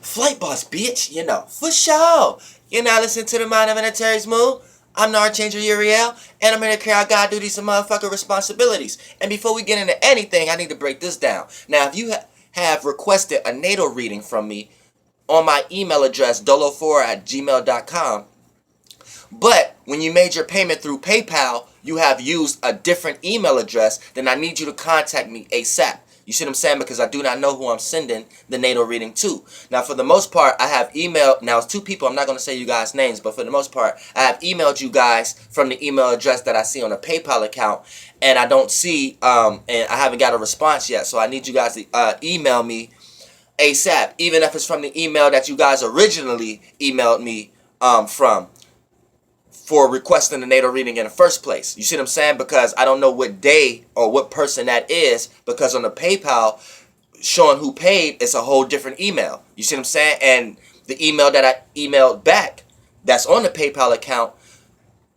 Flight boss, bitch, you know, for sure. You're not listening to the Mind of an Antares Moon. I'm the Archangel Uriel, and I'm here to carry out God duties and motherfucking responsibilities. And before we get into anything, I need to break this down. Now, if you have requested a natal reading from me on my email address, dolo4@gmail.com, but when you made your payment through PayPal, you have used a different email address, then I need you to contact me ASAP. You see what I'm saying? Because I do not know who I'm sending the natal reading to. Now, for the most part, I have emailed. Now, it's two people. I'm not going to say you guys' names, but for the most part, I have emailed you guys from the email address that I see on a PayPal account, and I don't see, and I haven't got a response yet. So I need you guys to email me ASAP, even if it's from the email that you guys originally emailed me from, for requesting the natal reading in the first place. You see what I'm saying? Because I don't know what day or what person that is, because on the PayPal showing who paid, it's a whole different email. You see what I'm saying? And the email that I emailed back that's on the PayPal account,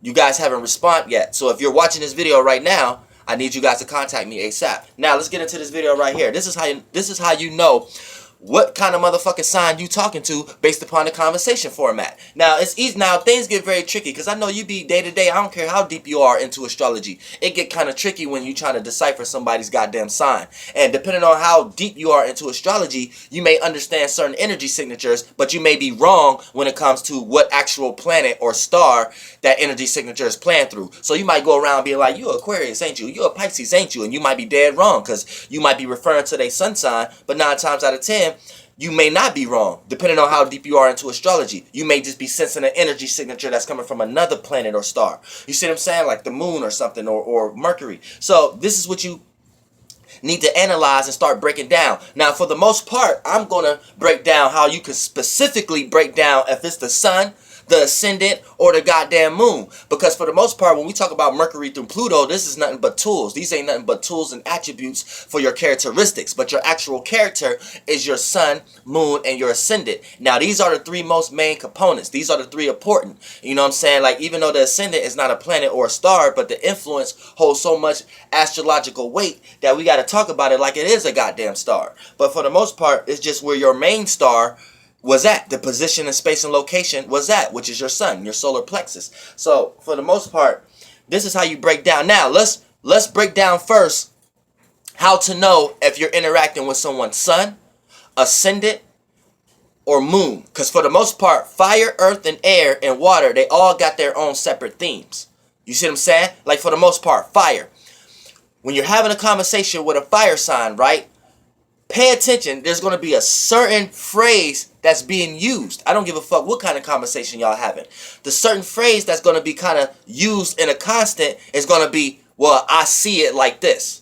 you guys haven't responded yet. So if you're watching this video right now, I need you guys to contact me ASAP. Now let's get into this video right here. This is how you know what kind of motherfucking sign you talking to based upon the conversation format. Now, it's easy. Now, things get very tricky because I know you be day to day. I don't care how deep you are into astrology. It get kind of tricky when you trying to decipher somebody's goddamn sign. And depending on how deep you are into astrology, you may understand certain energy signatures, but you may be wrong when it comes to what actual planet or star that energy signature is playing through. So you might go around being like, you Aquarius, ain't you? You a Pisces, ain't you? And you might be dead wrong because you might be referring to their sun sign, but 9 times out of 10, you may not be wrong, depending on how deep you are into astrology. You may just be sensing an energy signature that's coming from another planet or star. You see what I'm saying? Like the moon or something, or Mercury. So this is what you need to analyze and start breaking down. Now, for the most part, I'm going to break down how you can specifically break down if it's the sun, the ascendant, or the goddamn moon. Because for the most part, when we talk about Mercury through Pluto, this is nothing but tools. These ain't nothing but tools and attributes for your characteristics. But your actual character is your sun, moon, and your ascendant. Now, these are the 3 most main components. These are the 3 important. You know what I'm saying? Like, even though the ascendant is not a planet or a star, but the influence holds so much astrological weight that we got to talk about it like it is a goddamn star. But for the most part, it's just where your main star was at, the position and space and location was at, which is your sun, your solar plexus. So for the most part, this is how you break down. Now let's break down first how to know if you're interacting with someone's sun, ascendant, or moon. Because for the most part, fire, earth, and air and water, they all got their own separate themes. You see what I'm saying? Like for the most part, fire. When you're having a conversation with a fire sign, right? Pay attention. There's going to be a certain phrase that's being used. I don't give a fuck what kind of conversation y'all having. The certain phrase that's going to be kind of used in a constant is going to be, well, I see it like this.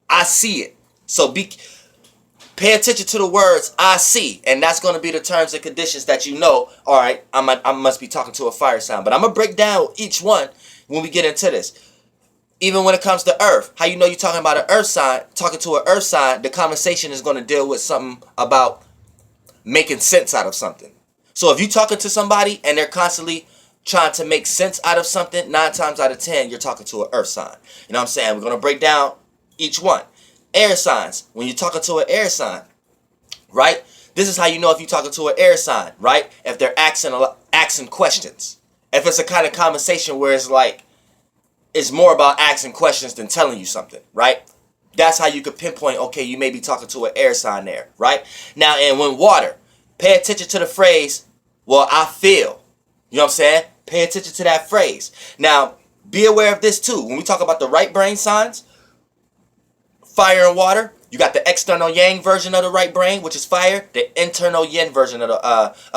I see it. So pay attention to the words I see. And that's going to be the terms and conditions that you know, all right, I must be talking to a fire sign. But I'm going to break down each one when we get into this. Even when it comes to earth, how you know you're talking about an earth sign, talking to an earth sign, the conversation is going to deal with something about making sense out of something. So if you're talking to somebody and they're constantly trying to make sense out of something, 9 times out of 10, you're talking to an earth sign. You know what I'm saying? We're going to break down each one. Air signs. When you're talking to an air sign, right? This is how you know if you're talking to an air sign, right? If they're asking questions. If it's a kind of conversation where it's like, it's more about asking questions than telling you something, right? That's how you could pinpoint, okay, you may be talking to an air sign there, right? Now, and when water, pay attention to the phrase, well, I feel. You know what I'm saying? Pay attention to that phrase. Now, be aware of this too. When we talk about the right brain signs, fire and water, you got the external yang version of the right brain, which is fire, the internal yin version of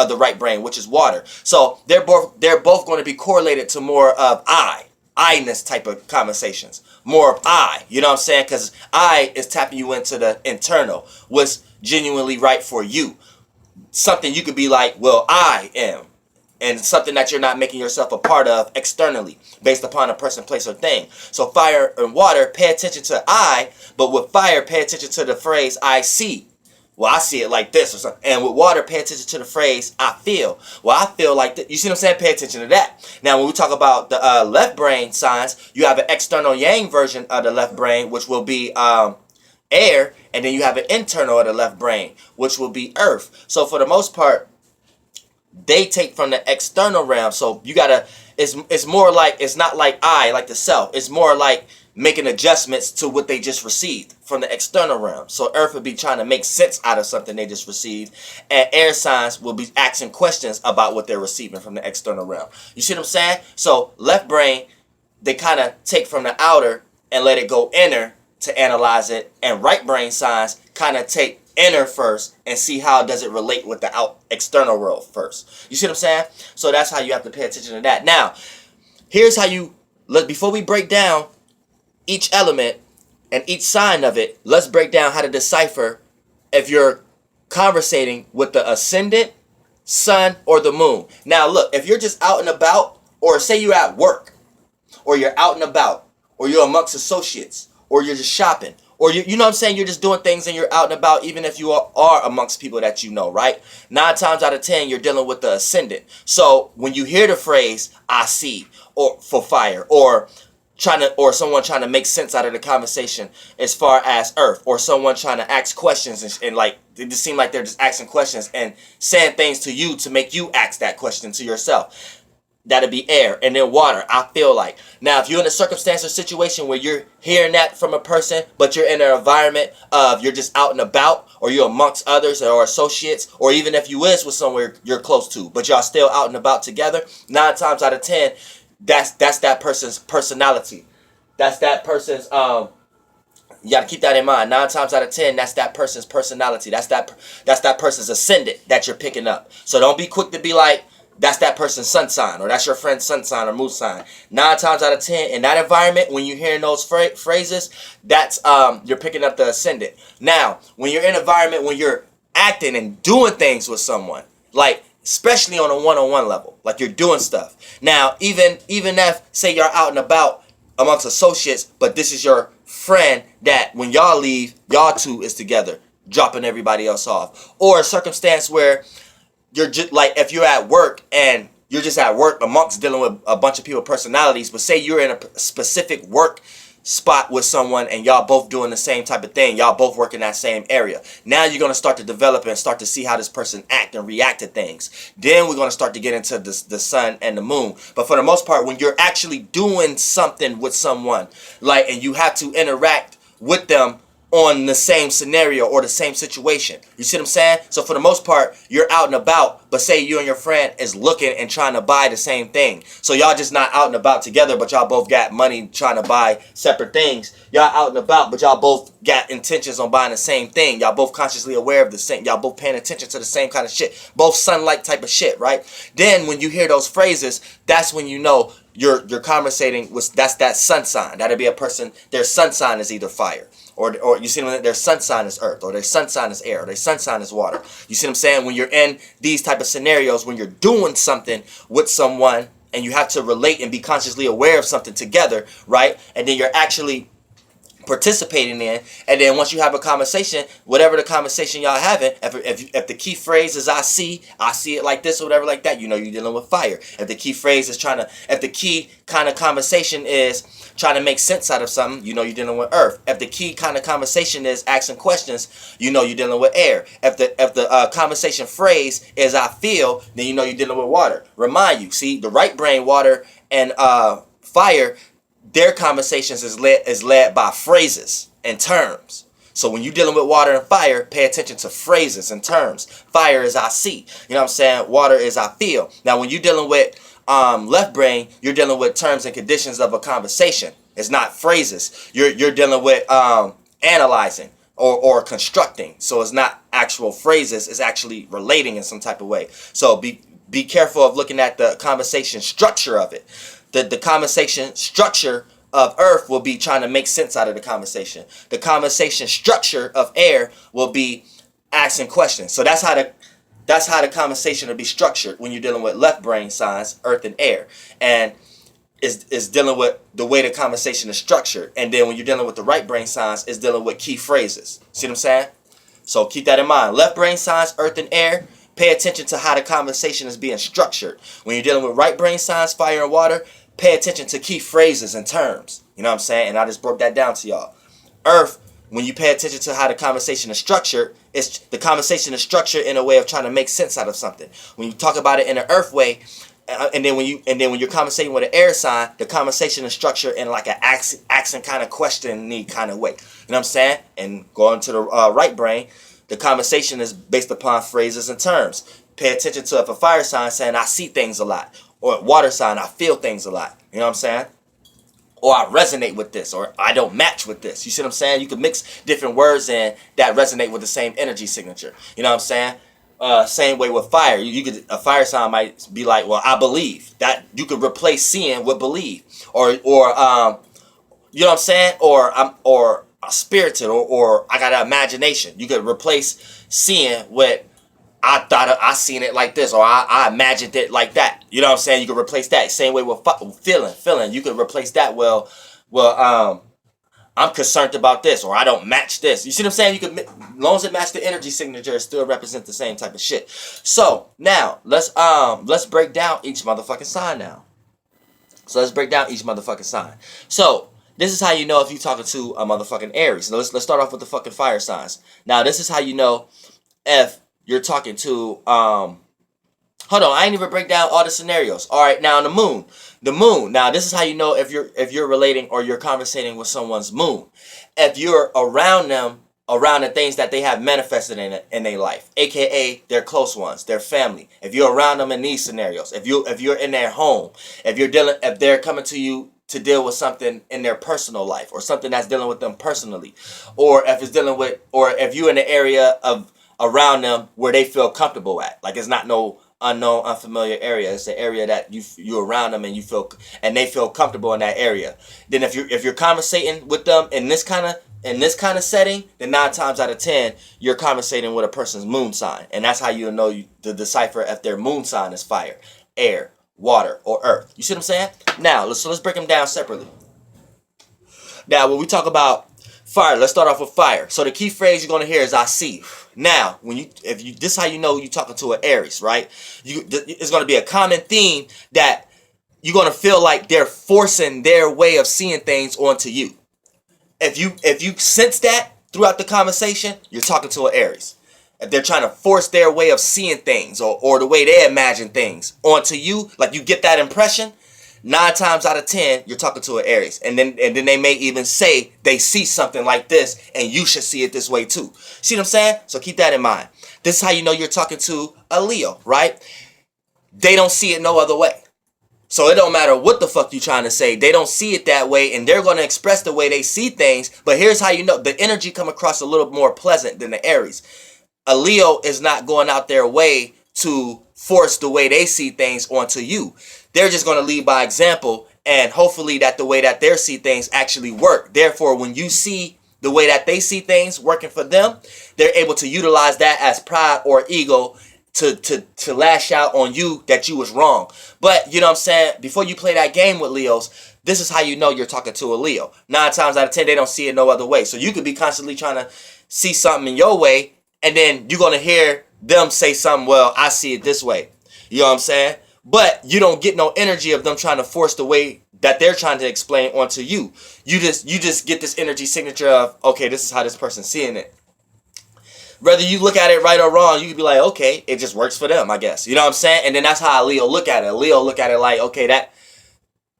the right brain, which is water. So they're both going to be correlated to more of I-ness type of conversations. More of I, you know what I'm saying? Because I is tapping you into the internal, what's genuinely right for you. Something you could be like, well, I am. And something that you're not making yourself a part of externally, based upon a person, place, or thing. So fire and water, pay attention to I, but with fire, pay attention to the phrase I see. Well, I see it like this or something. And with water, pay attention to the phrase, I feel. Well, I feel like this. You see what I'm saying? Pay attention to that. Now, when we talk about the left brain signs, you have an external yang version of the left brain, which will be air, and then you have an internal of the left brain, which will be earth. So for the most part, they take from the external realm. So you gotta, it's more like, it's not like I, like the self. It's more like making adjustments to what they just received from the external realm. So earth would be trying to make sense out of something they just received, and air signs will be asking questions about what they're receiving from the external realm. You see what I'm saying? So left brain, they kind of take from the outer and let it go inner to analyze it, and right brain signs kind of take inner first and see how does it relate with the external world first. You see what I'm saying? So that's how you have to pay attention to that. Now, here's how you look. Before we break down each element and each sign of it, let's break down how to decipher if you're conversating with the ascendant, sun, or the moon. Now look, if you're just out and about, or say you're at work, or you're out and about, or you're amongst associates, or you're just shopping, or you know what I'm saying, you're just doing things and you're out and about, even if you are amongst people that you know, right? 9 times out of 10, you're dealing with the ascendant. So when you hear the phrase, I see, or for fire, or someone trying to make sense out of the conversation as far as earth, or someone trying to ask questions and like, it just seem like they're just asking questions and saying things to you to make you ask that question to yourself. That'll be air. And then water, I feel like. Now, if you're in a circumstance or situation where you're hearing that from a person, but you're in an environment of you're just out and about, or you're amongst others or associates, or even if you is with somewhere you're close to, but y'all still out and about together, 9 times out of 10, that's that person's personality. That's that person's, you got to keep that in mind. 9 times out of 10, that's that person's personality. That's that person's ascendant that you're picking up. So don't be quick to be like, that's that person's sun sign, or that's your friend's sun sign or moon sign. 9 times out of 10, in that environment, when you're hearing those phrases, that's you're picking up the ascendant. Now, when you're in an environment, when you're acting and doing things with someone, like especially on a one-on-one level, like you're doing stuff. Now, even if say you're out and about amongst associates, but this is your friend that when y'all leave, y'all two is together, dropping everybody else off, or a circumstance where you're just like, if you're at work and you're just at work amongst dealing with a bunch of people personalities, but say you're in a specific work spot with someone and y'all both doing the same type of thing, y'all both work in that same area. Now you're going to start to develop and start to see how this person act and react to things. Then we're going to start to get into the sun and the moon. But for the most part, when you're actually doing something with someone, like, and you have to interact with them on the same scenario or the same situation. You see what I'm saying? So for the most part, you're out and about, but say you and your friend is looking and trying to buy the same thing. So y'all just not out and about together, but y'all both got money trying to buy separate things. Y'all out and about, but y'all both got intentions on buying the same thing. Y'all both consciously aware of the same. Y'all both paying attention to the same kind of shit. Both sun-like type of shit, right? Then when you hear those phrases, that's when you know you're conversating with, that's that sun sign. That'll be a person, their sun sign is either fire. Or you see them, their sun sign is earth, or their sun sign is air, or their sun sign is water. You see what I'm saying? When you're in these type of scenarios, when you're doing something with someone and you have to relate and be consciously aware of something together, right? And then you're actually participating in, and then once you have a conversation, whatever the conversation y'all having, if the key phrase is I see it like this or whatever like that, you know you're dealing with fire. If the key phrase is if the key kind of conversation is trying to make sense out of something, you know you're dealing with earth. If the key kind of conversation is asking questions, you know you're dealing with air. If the conversation phrase is I feel, then you know you're dealing with water. Remind you, see, the right brain, water, and fire, their conversations is led by phrases and terms. So when you're dealing with water and fire, pay attention to phrases and terms. Fire is I see. You know what I'm saying? Water is I feel. Now when you're dealing with left brain, you're dealing with terms and conditions of a conversation. It's not phrases. You're dealing with analyzing or constructing. So it's not actual phrases. It's actually relating in some type of way. So be careful of looking at the conversation structure of it. The conversation structure of earth will be trying to make sense out of the conversation. The conversation structure of air will be asking questions. So that's how the conversation will be structured when you're dealing with left brain signs, earth and air. And is dealing with the way the conversation is structured. And then when you're dealing with the right brain signs, it's dealing with key phrases. See what I'm saying? So keep that in mind. Left brain signs, earth and air. Pay attention to how the conversation is being structured. When you're dealing with right brain signs, fire and water, pay attention to key phrases and terms. You know what I'm saying? And I just broke that down to y'all. Earth, when you pay attention to how the conversation is structured, it's the conversation is structured in a way of trying to make sense out of something. When you talk about it in an earth way, and then when you're conversating with an air sign, the conversation is structured in like an accent kind of question-y kind of way. You know what I'm saying? And going to the right brain, the conversation is based upon phrases and terms. Pay attention to if a fire sign saying I see things a lot, or a water sign I feel things a lot. You know what I'm saying? Or I resonate with this, or I don't match with this. You see what I'm saying? You can mix different words in that resonate with the same energy signature. You know what I'm saying? Same way with fire. You could, a fire sign might be like, well, I believe. That you could replace seeing with believe, or you know what I'm saying? Or I'm spirited, or I got an imagination. You could replace seeing with I thought I seen it like this, or I imagined it like that. You know what I'm saying? You could replace that. Same way with feeling. You could replace that. Well, I'm concerned about this, or I don't match this. You see what I'm saying? You could, as long as it matches the energy signature, it still represents the same type of shit. So now let's break down each motherfucking sign now. So let's break down each motherfucking sign. So this is how you know if you're talking to a motherfucking Aries. Now let's start off with the fucking fire signs. Now this is how you know if you're talking to hold on, I ain't even break down all the scenarios. All right, now the moon. The moon. Now this is how you know if you're relating or you're conversating with someone's moon. If you're around them, around the things that they have manifested in their life, aka their close ones, their family. If you're around them in these scenarios, if you're in their home, if they're coming to you to deal with something in their personal life, or something that's dealing with them personally, or if it's dealing with, or if you're in the area of around them where they feel comfortable at, like it's not no unknown, unfamiliar area. It's the area that you're around them and they feel comfortable in that area. Then if you're conversating with them in this kind of setting, then 9 times out of 10 you're conversating with a person's moon sign, and that's how you know to decipher if their moon sign is fire, air, water, or earth. You see what I'm saying? Now let's break them down separately. Now when we talk about fire, let's start off with fire. So the key phrase you're gonna hear is I see. Now, this is how you know you're talking to an Aries, right? It's gonna be a common theme that you're gonna feel like they're forcing their way of seeing things onto you. If you sense that throughout the conversation, you're talking to an Aries. If they're trying to force their way of seeing things or the way they imagine things onto you, like you get that impression, 9 times out of 10, you're talking to an Aries. And then they may even say they see something like this and you should see it this way too. See what I'm saying? So keep that in mind. This is how you know you're talking to a Leo, right? They don't see it no other way. So it don't matter what the fuck you trying to say. They don't see it that way, and they're going to express the way they see things. But here's how you know. The energy come across a little more pleasant than the Aries. A Leo is not going out their way to force the way they see things onto you. They're just going to lead by example, and hopefully that the way that they see things actually work. Therefore, when you see the way that they see things working for them, they're able to utilize that as pride or ego to lash out on you that you was wrong. But you know what I'm saying, before you play that game with Leos, this is how you know you're talking to a Leo. 9 times out of 10 they don't see it no other way. So you could be constantly trying to see something in your way, and then you're going to hear them say something, well, I see it this way. You know what I'm saying? But you don't get no energy of them trying to force the way that they're trying to explain onto you. You just get this energy signature of, okay, this is how this person's seeing it. Whether you look at it right or wrong, you could be like, okay, it just works for them, I guess. You know what I'm saying? And then that's how a Leo look at it. A Leo look at it like, okay,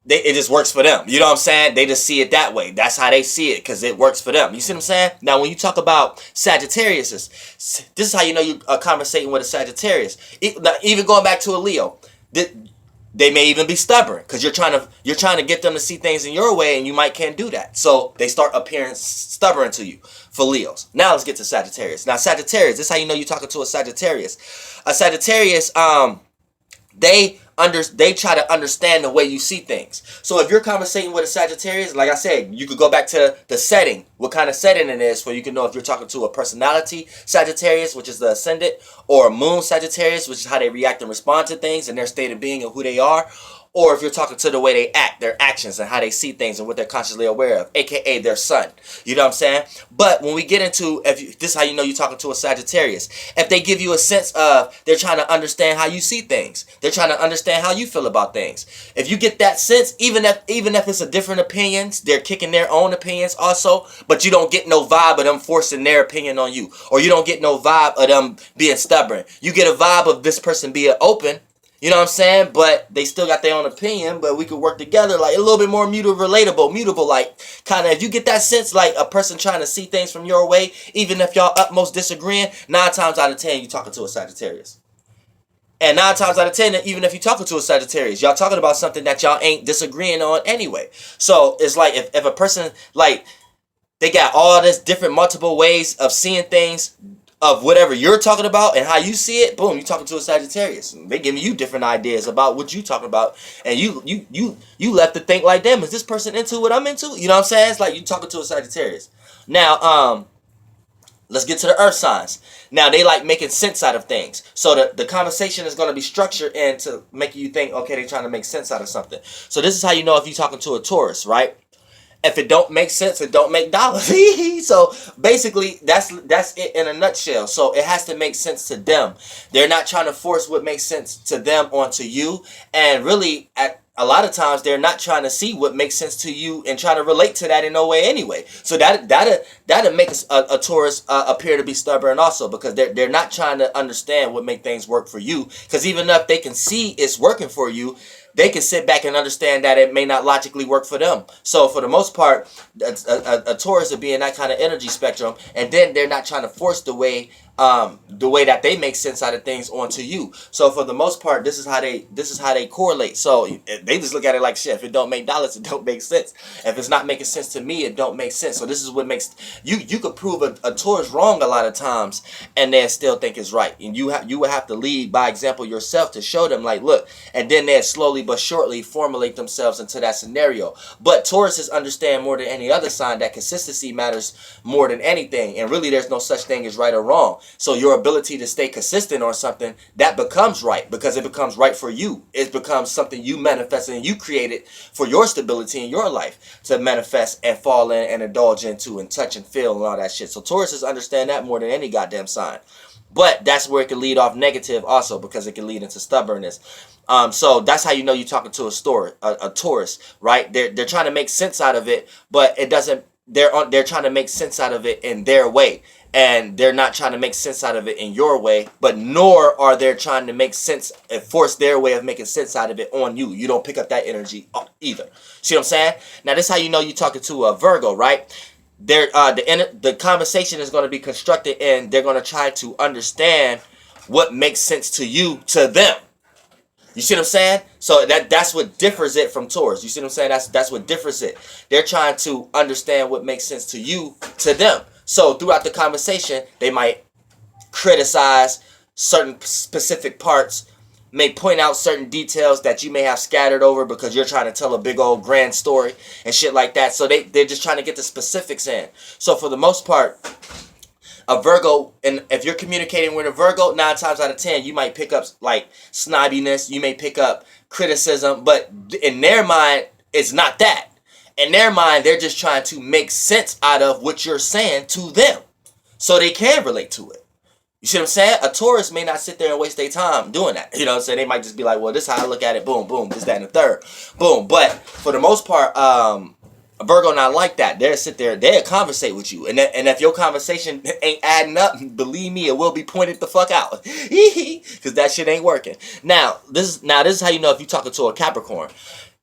it just works for them. You know what I'm saying? They just see it that way. That's how they see it, because it works for them. You see what I'm saying? Now, when you talk about Sagittarius, this is how you know you are conversating with a Sagittarius. Even going back to a Leo, they may even be stubborn, because you're trying to get them to see things in your way, and you can't do that. So they start appearing stubborn to you. For Leos. Now let's get to Sagittarius. Now Sagittarius, this is how you know you're talking to a Sagittarius. A Sagittarius, they try to understand the way you see things. So if you're conversating with a Sagittarius, like I said, you could go back to the setting, what kind of setting it is, where you can know if you're talking to a personality Sagittarius, which is the ascendant, or a moon Sagittarius, which is how they react and respond to things and their state of being and who they are. Or if you're talking to the way they act, their actions, and how they see things and what they're consciously aware of, aka their sun. You know what I'm saying? But when we get into, this is how you know you're talking to a Sagittarius. If they give you a sense of they're trying to understand how you see things, they're trying to understand how you feel about things. If you get that sense, even if it's a different opinions, they're kicking their own opinions also, but but you don't get no vibe of them forcing their opinion on you, or you don't get no vibe of them being stubborn. You get a vibe of this person being open, you know what I'm saying, but they still got their own opinion, but we could work together, like a little bit more mutable, like kind of, if you get that sense, like a person trying to see things from your way, even if y'all utmost disagreeing, 9 times out of 10 you talking to a Sagittarius. And 9 times out of 10, even if you're talking to a Sagittarius, y'all talking about something that y'all ain't disagreeing on anyway. So it's like if a person, like, they got all this different multiple ways of seeing things of whatever you're talking about and how you see it, boom, you're talking to a Sagittarius. They giving you different ideas about what you talking about, and you left to think like, damn, is this person into what I'm into? You know what I'm saying? It's like you talking to a Sagittarius. Now, let's get to the earth signs. Now, they like making sense out of things. So the conversation is going to be structured and to make you think, okay, they're trying to make sense out of something. So this is how you know if you're talking to a Taurus, right? If it don't make sense, it don't make dollars. So basically, that's it in a nutshell. So it has to make sense to them. They're not trying to force what makes sense to them onto you. And really, a lot of times, they're not trying to see what makes sense to you and trying to relate to that in no way anyway. So that'll make a Taurus appear to be stubborn also, because they're not trying to understand what make things work for you. Because even if they can see it's working for you, they can sit back and understand that it may not logically work for them. So for the most part, a Taurus will be in that kind of energy spectrum, and then they're not trying to force the way that they make sense out of things onto you. So for the most part, this is how they correlate. So they just look at it like, shit, if it don't make dollars, it don't make sense. If it's not making sense to me, it don't make sense. So this is what makes you could prove a Taurus wrong a lot of times and then still think it's right. And you would have to lead by example yourself to show them, like, look, and then they'll slowly but surely formulate themselves into that scenario. But Tauruses understand more than any other sign that consistency matters more than anything, and really there's no such thing as right or wrong. So your ability to stay consistent on something, that becomes right, because it becomes right for you. It becomes something you manifested and you created for your stability in your life to manifest and fall in and indulge into and touch and feel and all that shit. So Tauruses understand that more than any goddamn sign. But that's where it can lead off negative also, because it can lead into stubbornness. So that's how you know you're talking to a Taurus, right? They're trying to make sense out of it, but it doesn't. They're trying to make sense out of it in their way, and they're not trying to make sense out of it in your way. But nor are they trying to make sense and force their way of making sense out of it on you. You don't pick up that energy either. See what I'm saying? Now this is how you know you're talking to a Virgo, right? The conversation is going to be constructed, and they're going to try to understand what makes sense to you to them. You see what I'm saying? So that's what differs it from Taurus. You see what I'm saying? That's what differs it. They're trying to understand what makes sense to you to them. So throughout the conversation, they might criticize certain specific parts, may point out certain details that you may have scattered over because you're trying to tell a big old grand story and shit like that. So they're just trying to get the specifics in. So for the most part, a Virgo, and if you're communicating with a Virgo, 9 times out of 10, you might pick up like snobbiness, you may pick up criticism, but in their mind, it's not that. In their mind, they're just trying to make sense out of what you're saying to them so they can relate to it. You see what I'm saying? A Taurus may not sit there and waste their time doing that. You know what I'm saying? They might just be like, well, this is how I look at it. Boom, boom, this, that, and the third. Boom. But for the most part, a Virgo not like that. They'll sit there, they'll conversate with you. And if your conversation ain't adding up, believe me, it will be pointed the fuck out. Because that shit ain't working. Now, this is how you know if you're talking to a Capricorn.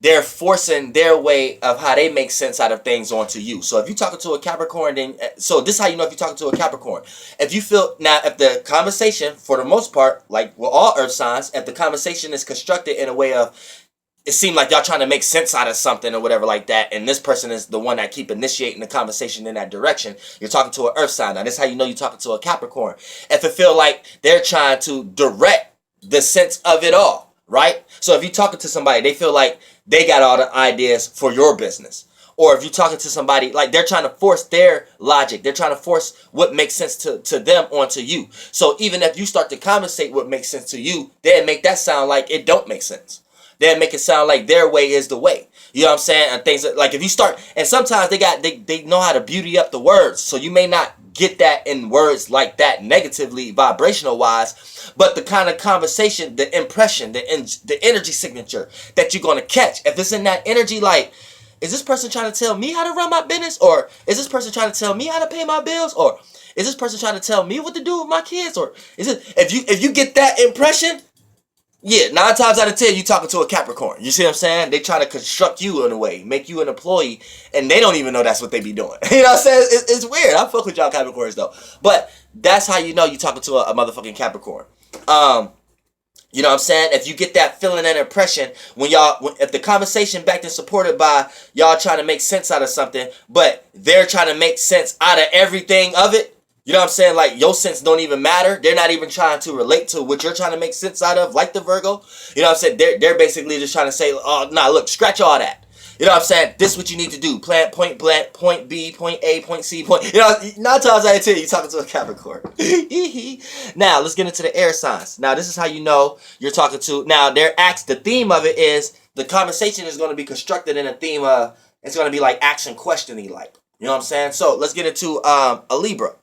They're forcing their way of how they make sense out of things onto you. So if you're talking to a Capricorn, then so this is how you know if you're talking to a Capricorn. If you feel now, if the conversation, for the most part, like with all earth signs, if the conversation is constructed in a way of it seemed like y'all trying to make sense out of something or whatever like that, and this person is the one that keep initiating the conversation in that direction, you're talking to an earth sign. Now this is how you know you're talking to a Capricorn. If it feel like they're trying to direct the sense of it all, right? So if you're talking to somebody, they feel like they got all the ideas for your business. Or if you're talking to somebody, like they're trying to force their logic. They're trying to force what makes sense to them onto you. So even if you start to conversate what makes sense to you, they'll make that sound like it don't make sense. They'll make it sound like their way is the way. You know what I'm saying? And things like if you start, and sometimes they know how to beauty up the words. So you may not get that in words like that negatively, vibrational wise, but the kind of conversation, the impression, the energy signature that you're going to catch. If it's in that energy, like, is this person trying to tell me how to run my business? Or is this person trying to tell me how to pay my bills? Or is this person trying to tell me what to do with my kids? Or is it, if you get that impression, yeah, 9 times out of 10, you talking to a Capricorn. You see what I'm saying? They trying to construct you in a way, make you an employee, and they don't even know that's what they be doing. You know what I'm saying? It's weird. I fuck with y'all Capricorns though. But that's how you know you talking to a motherfucking Capricorn. You know what I'm saying? If you get that feeling and impression if the conversation backed and supported by y'all trying to make sense out of something, but they're trying to make sense out of everything of it, you know what I'm saying? Like, your sense don't even matter. They're not even trying to relate to what you're trying to make sense out of, like the Virgo. You know what I'm saying? They're basically just trying to say, oh, nah, look, scratch all that. You know what I'm saying? This is what you need to do. Plan, point blank, point B, point A, point C, point... You know, 9 times out of 10, you're talking to a Capricorn. Now, let's get into the air signs. Now, this is how you know you're talking to... Now, the theme of it is, the conversation is going to be constructed in a theme of... It's going to be like action questioning like. You know what I'm saying? So, let's get into a Libra.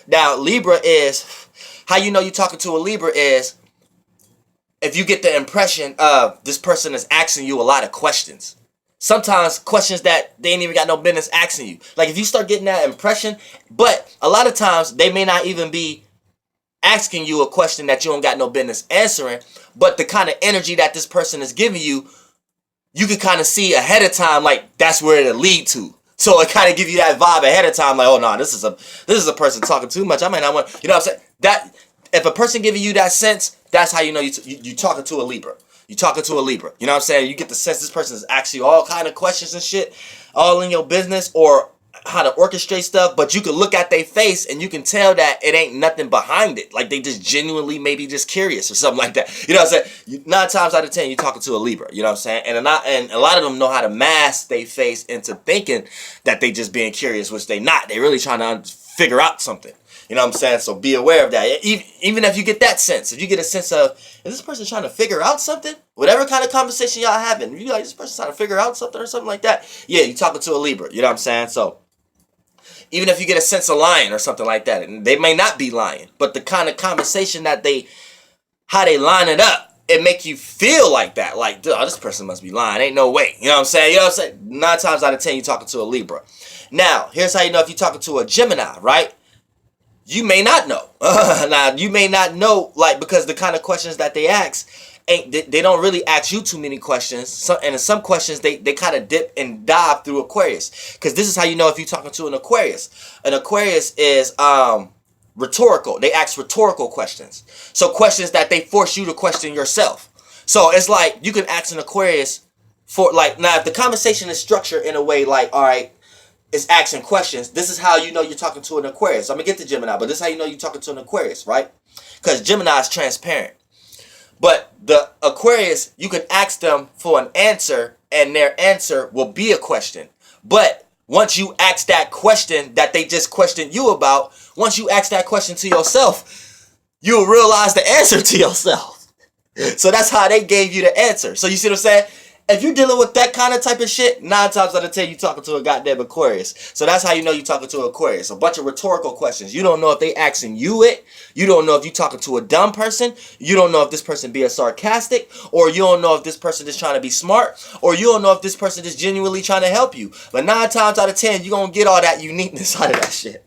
Now, Libra is... How you know you're talking to a Libra is... If you get the impression of this person is asking you a lot of questions. Sometimes questions that they ain't even got no business asking you. Like, if you start getting that impression, but a lot of times they may not even be asking you a question that you don't got no business answering, but the kind of energy that this person is giving you, you can kind of see ahead of time, like, that's where it'll lead to. So it kind of give you that vibe ahead of time, like, oh no, this is a person talking too much. I might not want, you know what I'm saying? That if a person giving you that sense, that's how you know you talking to a Libra. You talking to a Libra. You know what I'm saying? You get the sense this person is asking you all kind of questions and shit, all in your business, or how to orchestrate stuff, but you can look at their face and you can tell that it ain't nothing behind it. Like, they just genuinely maybe just curious or something like that. You know what I'm saying? 9 times out of 10, you're talking to a Libra. You know what I'm saying? And a lot of them know how to mask their face into thinking that they just being curious, which they not. They really trying to figure out something. You know what I'm saying? So be aware of that. Even if you get that sense, if you get a sense of, is this person trying to figure out something? Whatever kind of conversation y'all having, if you like, this person trying to figure out something or something like that, yeah, you're talking to a Libra. You know what I'm saying? So even if you get a sense of lying or something like that, and they may not be lying, but the kind of conversation that how they line it up, it make you feel like that. Like, dude, this person must be lying. Ain't no way. You know what I'm saying? You know what I'm saying? 9 times out of 10, you're talking to a Libra. Now, here's how you know if you're talking to a Gemini, right? You may not know. Now, you may not know, like, because the kind of questions that they ask, they don't really ask you too many questions. And in some questions, they kind of dip and dive through Aquarius. Because this is how you know if you're talking to an Aquarius. An Aquarius is rhetorical. They ask rhetorical questions. So questions that they force you to question yourself. So it's like, you can ask an Aquarius for, like, now if the conversation is structured in a way like, all right, it's asking questions. This is how you know you're talking to an Aquarius. I'm going to get to Gemini, but this is how you know you're talking to an Aquarius, right? Because Gemini is transparent. But the Aquarius, you can ask them for an answer, and their answer will be a question. But once you ask that question that they just questioned you about, once you ask that question to yourself, you'll realize the answer to yourself. So that's how they gave you the answer. So you see what I'm saying? If you're dealing with that kind of type of shit, 9 times out of 10, you're talking to a goddamn Aquarius. So that's how you know you're talking to an Aquarius. A bunch of rhetorical questions. You don't know if they asking you it. You don't know if you're talking to a dumb person. You don't know if this person being sarcastic. Or you don't know if this person is trying to be smart. Or you don't know if this person is genuinely trying to help you. But 9 times out of 10, you're going to get all that uniqueness out of that shit.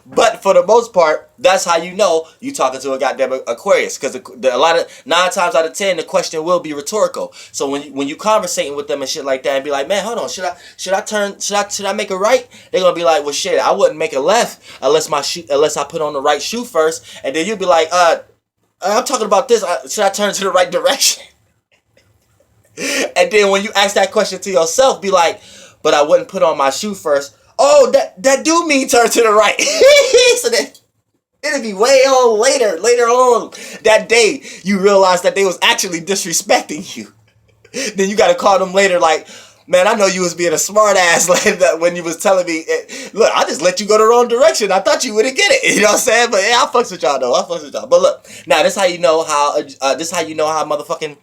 But for the most part, that's how you know you talking to a goddamn Aquarius, because a lot of 9 times out of 10 the question will be rhetorical. So when you conversating with them and shit like that, and be like, man, hold on, should I make a right? They're gonna be like, well, shit, I wouldn't make a left unless I put on the right shoe first, and then you'll be like, I'm talking about this. Should I turn to the right direction? And then when you ask that question to yourself, be like, but I wouldn't put on my shoe first. Oh, that do mean turn to the right. So then it'll be way on later on that day you realize that they was actually disrespecting you. Then you got to call them later like, man, I know you was being a smart ass like that when you was telling me, look, I just let you go the wrong direction. I thought you wouldn't get it. You know what I'm saying? But yeah, I fucks with y'all though. But look, now this how you know how motherfucking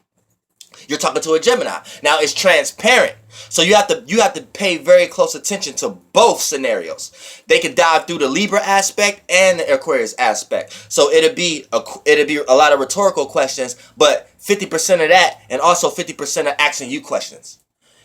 you're talking to a Gemini. Now it's transparent. So you have to pay very close attention to both scenarios. They can dive through the Libra aspect and the Aquarius aspect. So it'll be a lot of rhetorical questions, but 50% of that, and also 50% of asking you questions.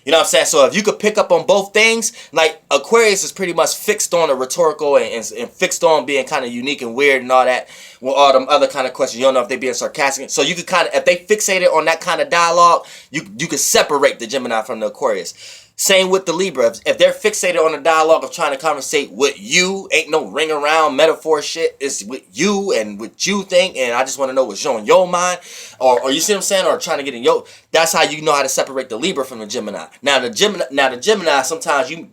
You know what I'm saying? So if you could pick up on both things, like Aquarius is pretty much fixed on a rhetorical and fixed on being kind of unique and weird and all that, with all them other kind of questions. You don't know if they being sarcastic. So you could kind of, if they fixated on that kind of dialogue, you could separate the Gemini from the Aquarius. Same with the Libra. If they're fixated on the dialogue of trying to conversate with you, ain't no ring around metaphor shit. It's with you and what you think, and I just want to know what's on your mind. Or you see what I'm saying? Or trying to get in your... That's how you know how to separate the Libra from the Gemini. Now the Gemini, sometimes you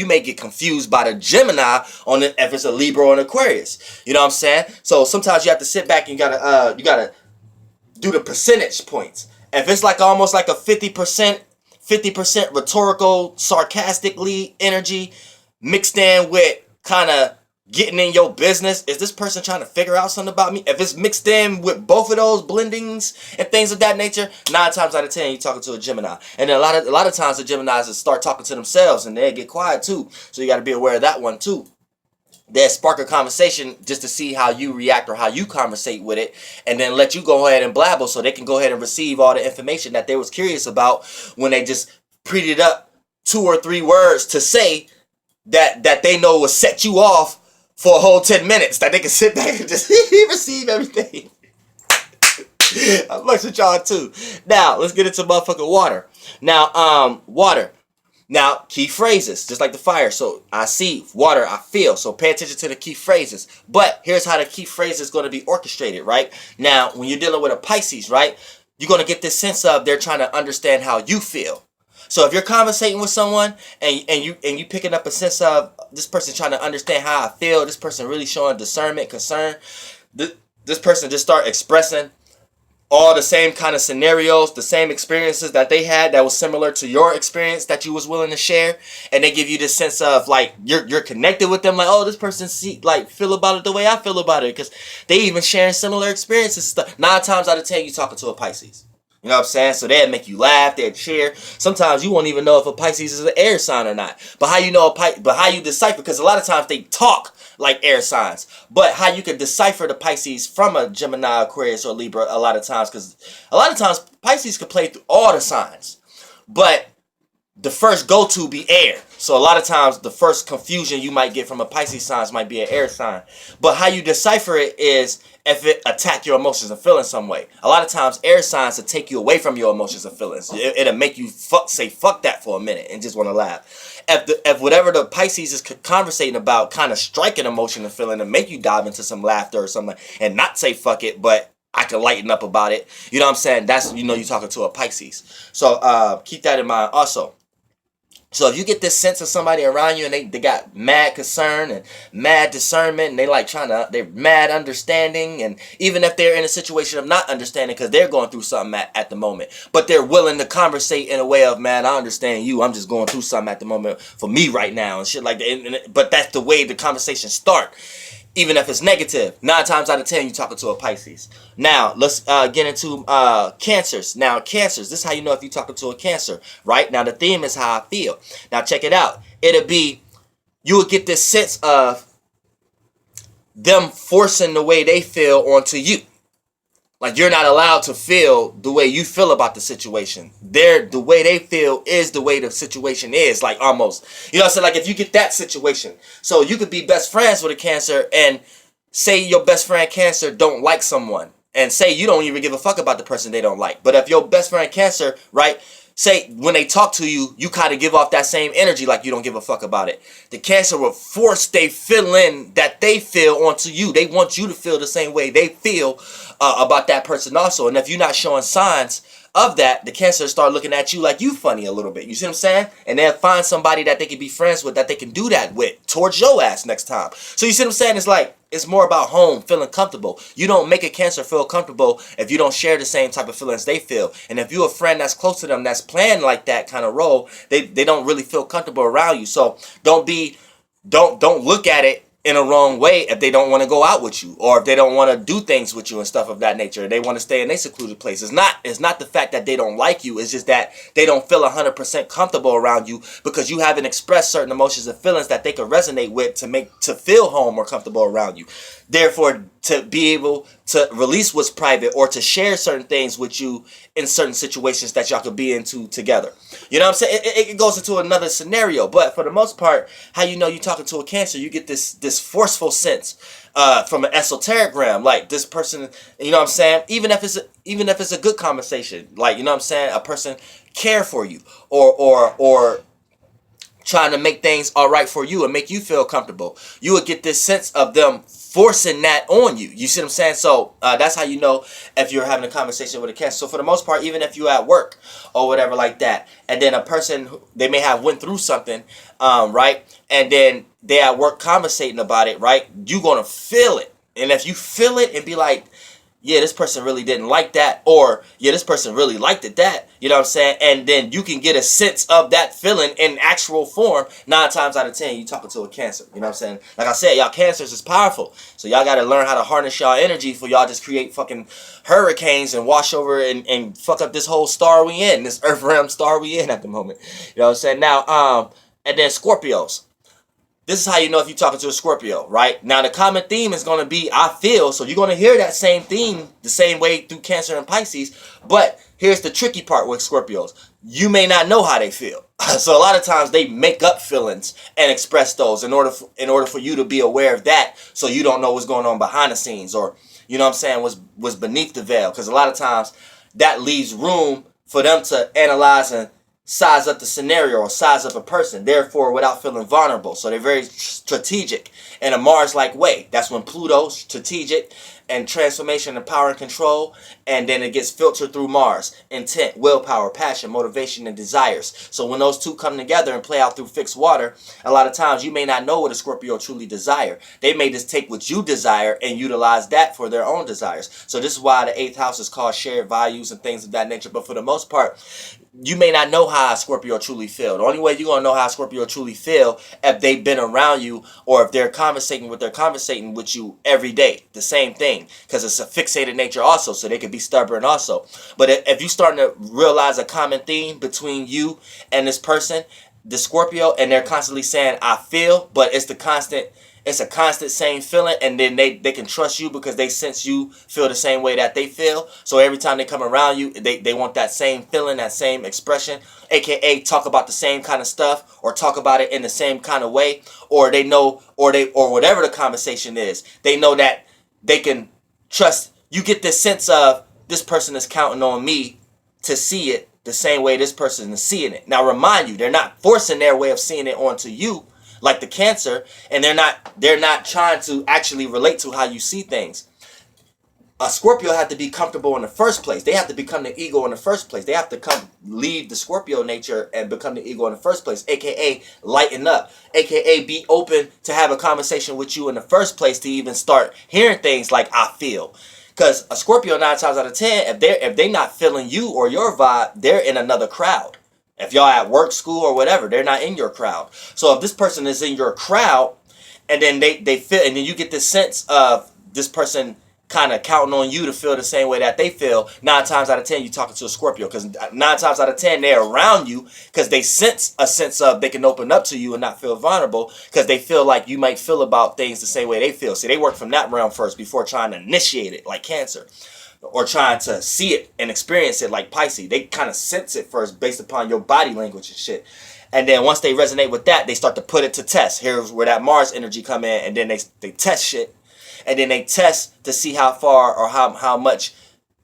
may get confused by the Gemini on the, if it's a Libra or an Aquarius. You know what I'm saying? So sometimes you have to sit back and you gotta do the percentage points. If it's like almost like a 50% rhetorical, sarcastically energy mixed in with kind of getting in your business. Is this person trying to figure out something about me? If it's mixed in with both of those blendings and things of that nature, 9 times out of 10 you're talking to a Gemini. And then a lot of times the Geminis start talking to themselves and they get quiet too. So you got to be aware of that one too. They'll spark a conversation just to see how you react or how you conversate with it, and then let you go ahead and blabble so they can go ahead and receive all the information that they was curious about when they just prettied up 2 or 3 words to say that they know will set you off for a whole 10 minutes, that they can sit back and just receive everything. I fucks with y'all too. Now, let's get into motherfucking water. Now, water. Now, key phrases, just like the fire. So, I see, water, I feel. So, pay attention to the key phrases. But, here's how the key phrase is going to be orchestrated, right? Now, when you're dealing with a Pisces, right, you're going to get this sense of they're trying to understand how you feel. So, if you're conversating with someone and you picking up a sense of this person trying to understand how I feel, this person really showing discernment, concern, this person just start expressing all the same kind of scenarios, the same experiences that they had that was similar to your experience that you was willing to share, and they give you this sense of like you're connected with them, like, oh, this person feel about it the way I feel about it, because they even sharing similar experiences and stuff. 9 times out of 10 you talking to a Pisces. You know what I'm saying? So they'll make you laugh, they'll cheer. Sometimes you won't even know if a Pisces is an air sign or not. But how you know but how you decipher, because a lot of times they talk like air signs. But how you can decipher the Pisces from a Gemini, Aquarius, or Libra a lot of times, because a lot of times Pisces can play through all the signs. But the first go-to be air. So a lot of times the first confusion you might get from a Pisces sign might be an air sign. But how you decipher it is if it attack your emotions and feelings some way. A lot of times air signs will take you away from your emotions and feelings. It'll make you say fuck that for a minute and just want to laugh. If whatever the Pisces is conversating about kind of strike an emotion and feeling and make you dive into some laughter or something and not say fuck it, but I can lighten up about it. You know what I'm saying? That's, you know, you're talking to a Pisces. So keep that in mind also. So if you get this sense of somebody around you and they got mad concern and mad discernment and they're mad understanding, and even if they're in a situation of not understanding because they're going through something at the moment, but they're willing to conversate in a way of, man, I understand you, I'm just going through something at the moment for me right now and shit like that. But that's the way the conversation start. Even if it's negative, 9 times out of 10 you're talking to a Pisces. Now, let's get into Cancers. Now, Cancers, this is how you know if you're talking to a Cancer, right? Now, the theme is how I feel. Now, check it out. It'll be, you will get this sense of them forcing the way they feel onto you. Like, you're not allowed to feel the way you feel about the situation. The way they feel is the way the situation is, like, almost. You know what I'm saying? Like, if you get that situation. So, you could be best friends with a Cancer and say your best friend Cancer don't like someone. And say you don't even give a fuck about the person they don't like. But if your best friend Cancer, right, say when they talk to you, you kind of give off that same energy like you don't give a fuck about it. The Cancer will force they feeling that they feel onto you. They want you to feel the same way they feel about that person also. And if you're not showing signs of that, the Cancer start looking at you like you funny a little bit. You see what I'm saying? And they'll find somebody that they can be friends with, that they can do that with towards your ass next time. So you see what I'm saying? It's like, it's more about home, feeling comfortable. You don't make a Cancer feel comfortable if you don't share the same type of feelings they feel. And if you're a friend that's close to them that's playing like that kind of role, they don't really feel comfortable around you. So don't look at it in a wrong way if they don't want to go out with you, or if they don't want to do things with you and stuff of that nature. They want to stay in their secluded place. It's not the fact that they don't like you. It's just that they don't feel 100% comfortable around you because you haven't expressed certain emotions and feelings that they can resonate with to feel home or comfortable around you. Therefore, to be able to release what's private or to share certain things with you in certain situations that y'all could be into together. You know what I'm saying? It goes into another scenario. But for the most part, how you know you're talking to a Cancer, you get this forceful sense from an esoteric realm. Like this person, you know what I'm saying? Even if it's a good conversation, like, you know what I'm saying? A person care for you or trying to make things all right for you and make you feel comfortable. You would get this sense of them forcing that on you. You see what I'm saying? So that's how you know if you're having a conversation with a Cancer. So for the most part, even if you're at work or whatever like that, and then a person, they may have went through something, right? And then they at work conversating about it, right? You gonna feel it. And if you feel it and be like, yeah, this person really didn't like that, or yeah, this person really liked it that, you know what I'm saying? And then you can get a sense of that feeling in actual form. 9 times out of 10, you talking to a Cancer. You know what I'm saying? Like I said, y'all Cancers is powerful. So y'all got to learn how to harness y'all energy for y'all just create fucking hurricanes and wash over and fuck up this whole star we in, this Earth realm star we in at the moment. You know what I'm saying? Now, and then Scorpios. This is how you know if you're talking to a Scorpio, right? Now, the common theme is going to be, I feel. So you're going to hear that same theme the same way through Cancer and Pisces. But here's the tricky part with Scorpios. You may not know how they feel. So a lot of times they make up feelings and express those in order for you to be aware of that, so you don't know what's going on behind the scenes, or, you know what I'm saying, what's beneath the veil. Because a lot of times that leaves room for them to analyze and size up the scenario or size up a person, therefore without feeling vulnerable. So they're very strategic in a Mars-like way. That's when Pluto, strategic and transformation and power and control, and then it gets filtered through Mars, intent, willpower, passion, motivation, and desires. So when those two come together and play out through fixed water, a lot of times you may not know what a Scorpio truly desire. They may just take what you desire and utilize that for their own desires. So this is why the 8th house is called shared values and things of that nature. But for the most part, you may not know how a Scorpio truly feel. The only way you're going to know how a Scorpio truly feel if they've been around you, or if they're conversating with you every day. The same thing. Because it's a fixated nature also. So they could be stubborn also. But if you're starting to realize a common theme between you and this person, the Scorpio, and they're constantly saying, I feel, but it's a constant same feeling, and then they can trust you because they sense you feel the same way that they feel. So every time they come around you, they want that same feeling, that same expression, aka talk about the same kind of stuff, or talk about it in the same kind of way, or they know, or whatever the conversation is, they know that they can trust. You get this sense of, this person is counting on me to see it the same way this person is seeing it. Now remind you, they're not forcing their way of seeing it onto you, like the Cancer, and they're not trying to actually relate to how you see things. A Scorpio have to be comfortable in the first place. They have to become the ego in the first place. They have to leave the Scorpio nature and become the ego in the first place, aka lighten up, aka be open to have a conversation with you in the first place, to even start hearing things like I feel. Because a Scorpio 9 times out of 10, if they're not feeling you or your vibe, they're in another crowd. If y'all at work, school, or whatever, they're not in your crowd. So if this person is in your crowd, and then they feel, and then you get this sense of this person kind of counting on you to feel the same way that they feel, 9 times out of 10 you're talking to a Scorpio. Because 9 times out of 10 they're around you because they sense a sense of they can open up to you and not feel vulnerable, because they feel like you might feel about things the same way they feel. See, they work from that realm first before trying to initiate it like Cancer, or trying to see it and experience it like Pisces. They kind of sense it first based upon your body language and shit. And then once they resonate with that, they start to put it to test. Here's where that Mars energy come in, and then they test shit. And then they test to see how far or how much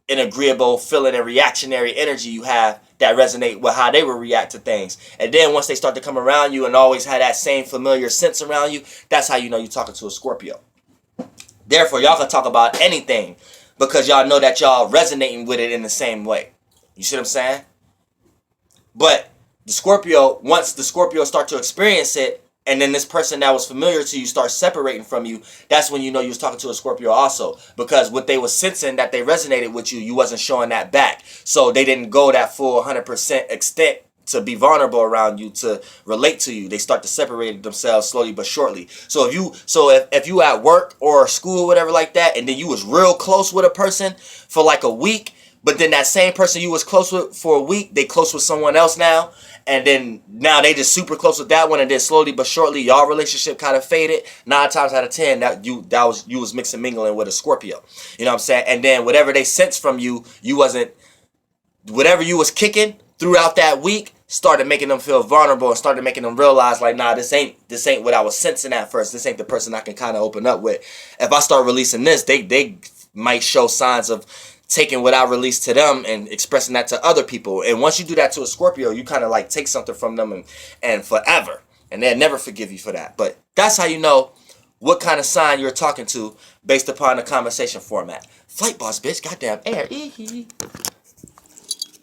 an agreeable feeling and reactionary energy you have that resonate with how they will react to things. And then once they start to come around you and always have that same familiar sense around you, that's how you know you're talking to a Scorpio. Therefore, y'all can talk about anything, because y'all know that y'all resonating with it in the same way. You see what I'm saying? But the Scorpio, once the Scorpio start to experience it, and then this person that was familiar to you starts separating from you, that's when you know you was talking to a Scorpio also. Because what they was sensing that they resonated with you, you wasn't showing that back. So they didn't go that full 100% extent to be vulnerable around you, to relate to you. They start to separate themselves slowly but surely. So if you at work or school or whatever like that, and then you was real close with a person for like a week, but then that same person you was close with for a week, they close with someone else now, and then now they just super close with that one, and then slowly but shortly y'all relationship kind of faded. 9 times out of 10 you was mixing mingling with a Scorpio. You know what I'm saying? And then whatever they sensed from you, whatever you was kicking throughout that week started making them feel vulnerable and started making them realize like, nah, this ain't what I was sensing at first. This ain't the person I can kind of open up with. If I start releasing this, they might show signs of taking what I released to them and expressing that to other people. And once you do that to a Scorpio, you kind of like take something from them and forever. And they'll never forgive you for that. But that's how you know what kind of sign you're talking to based upon the conversation format. Flight boss, bitch. Goddamn air.